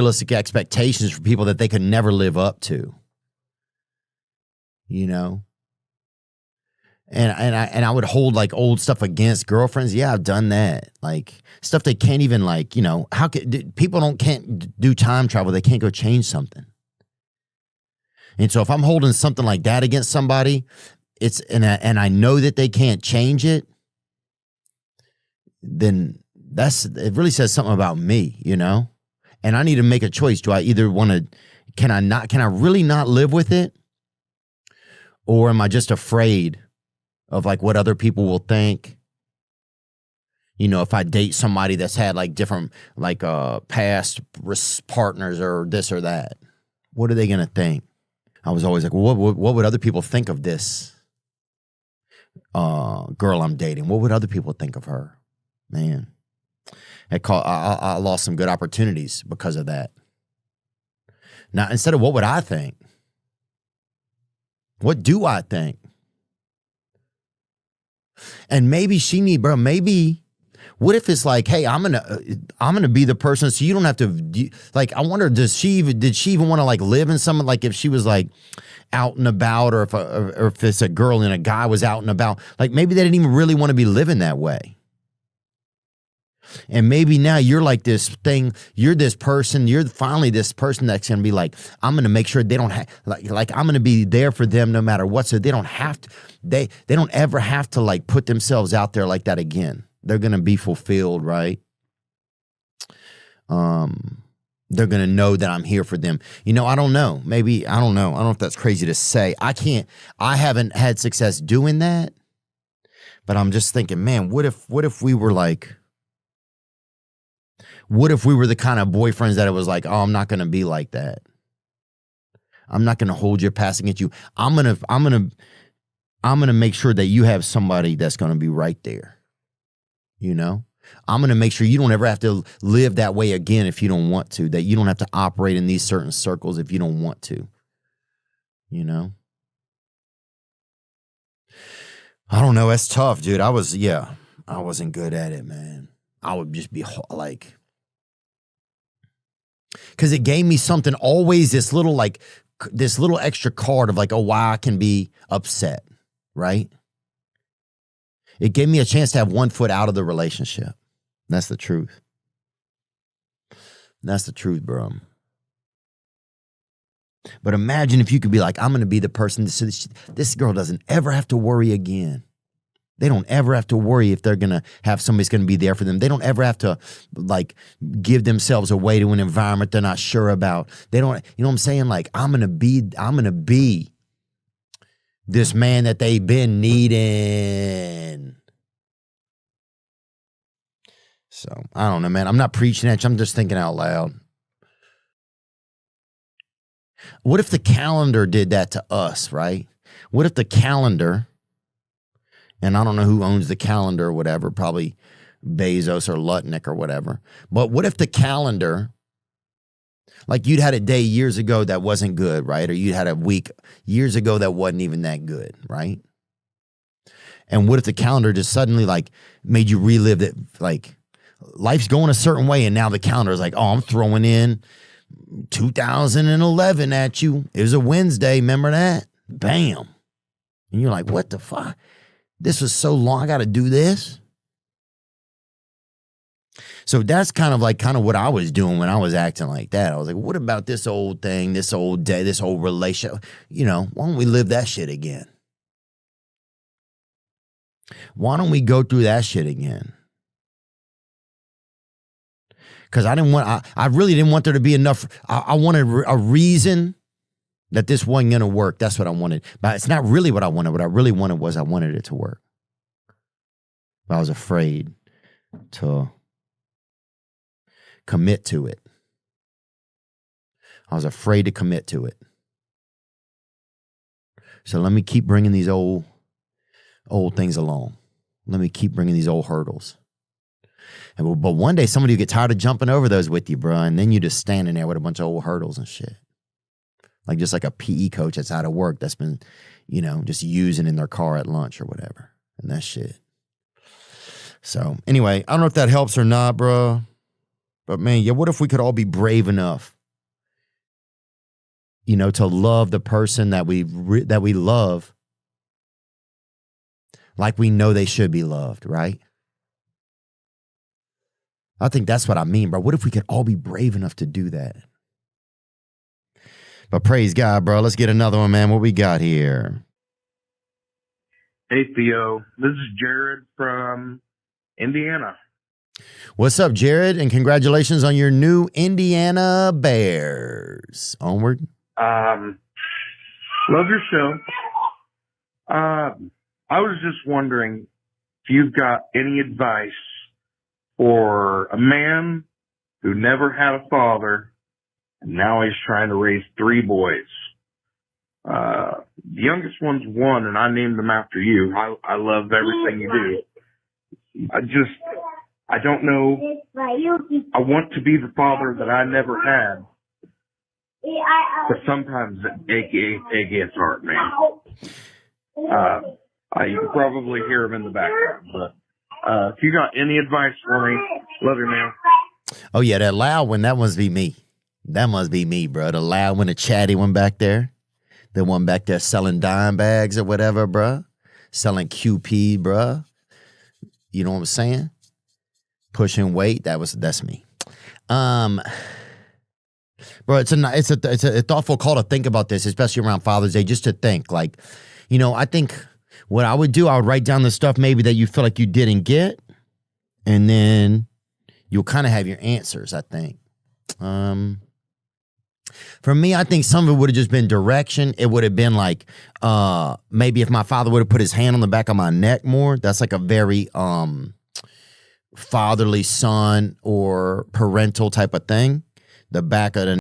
Realistic expectations for people that they could never live up to. You know? And I would hold like old stuff against girlfriends. Yeah, I've done that. Like stuff they can't even like, you know, people can't do time travel. They can't go change something. And so if I'm holding something like that against somebody, and I know that they can't change it, then it really says something about me, you know? And I need to make a choice. Do I either want to, can I really not live with it? Or am I just afraid of like what other people will think? You know, if I date somebody that's had like different, like past partners or this or that, what are they going to think? I was always like, well, what would other people think of this girl I'm dating? What would other people think of her? Man, I lost some good opportunities because of that. Now, instead of what would I think, what do I think? And maybe maybe, what if it's like, hey, I'm gonna be the person, so you don't have to, like, I wonder, did she even want to like live in something, like if she was like out and about, or if it's a girl and a guy was out and about, like maybe they didn't even really want to be living that way. And maybe now you're like this thing, you're this person, you're finally this person that's going to be like, I'm going to make sure they don't have, like I'm going to be there for them no matter what. So they don't have to, they don't ever have to like put themselves out there like that again. They're going to be fulfilled, right? They're going to know that I'm here for them. You know, I don't know. Maybe, I don't know. I don't know if that's crazy to say. I haven't had success doing that, but I'm just thinking, man, what if we were like, what if we were the kind of boyfriends that it was like, oh, I'm not going to be like that. I'm not going to hold your past against you. I'm going to make sure that you have somebody that's going to be right there. You know, I'm going to make sure you don't ever have to live that way again if you don't want to, that you don't have to operate in these certain circles if you don't want to, you know? I don't know. That's tough, dude. I wasn't good at it, man. I would just be like, because it gave me something, always this little extra card of like, oh, why I can be upset, right? It gave me a chance to have one foot out of the relationship. That's the truth. That's the truth, bro. But imagine if you could be like, I'm going to be the person so this girl doesn't ever have to worry again. They don't ever have to worry if they're going to have somebody's going to be there for them. They don't ever have to like give themselves away to an environment they're not sure about. They don't, you know what I'm saying? Like, I'm going to be this man that they've been needing. So I don't know, man. I'm not preaching at you. I'm just thinking out loud. What if the calendar did that to us, right? What if the calendar, and I don't know who owns the calendar or whatever, probably Bezos or Lutnick or whatever. But what if the calendar, like you'd had a day years ago that wasn't good, right? Or you had a week years ago that wasn't even that good, right? And what if the calendar just suddenly like made you relive it, like life's going a certain way, and now the calendar is like, oh, I'm throwing in 2011 at you. It was a Wednesday, remember that? Bam. And you're like, what the fuck? This was so long, I got to do this. So that's kind of what I was doing when I was acting like that. I was like, what about this old thing, this old day, this old relationship? You know, why don't we live that shit again? Why don't we go through that shit again? Because I really didn't want there to be enough. I wanted a reason that this wasn't going to work. That's what I wanted. But it's not really what I wanted. What I really wanted was I wanted it to work. But I was afraid to commit to it. I was afraid to commit to it. So let me keep bringing these old things along. Let me keep bringing these old hurdles. But one day somebody will get tired of jumping over those with you, bro, and then you're just standing there with a bunch of old hurdles and shit. Like just like a PE coach that's out of work that's been, you know, just using in their car at lunch or whatever. And that shit. So anyway, I don't know if that helps or not, bro. But man, yeah, what if we could all be brave enough, to love the person that we love like we know they should be loved, right? I think that's what I mean, bro. What if we could all be brave enough to do that? But praise God, bro. Let's get another one, man. What we got here? Hey, Theo. This is Jared from Indiana. What's up, Jared? And congratulations on your new Indiana Bears. Onward. Love your show. I was just wondering if you've got any advice for a man who never had a father and now he's trying to raise 3 boys. The youngest one's 1, and I named him after you. I love everything you do. I don't know. I want to be the father that I never had. But sometimes it gets hard, man. You can probably hear him in the background. But if you got any advice for me, love you, man. Oh, yeah, that loud one, that must be me. That must be me, bro. The loud one, the chatty one back there. The one back there selling dime bags or whatever, bro. Selling QP, bro. You know what I'm saying? Pushing weight. That's me. Bro, it's a thoughtful call to think about this, especially around Father's Day, just to think. Like, I think what I would do, I would write down the stuff maybe that you feel like you didn't get, and then you'll kind of have your answers, I think. For me, I think some of it would have just been direction. It would have been like, maybe if my father would have put his hand on the back of my neck more. That's like a very fatherly son or parental type of thing. The back of the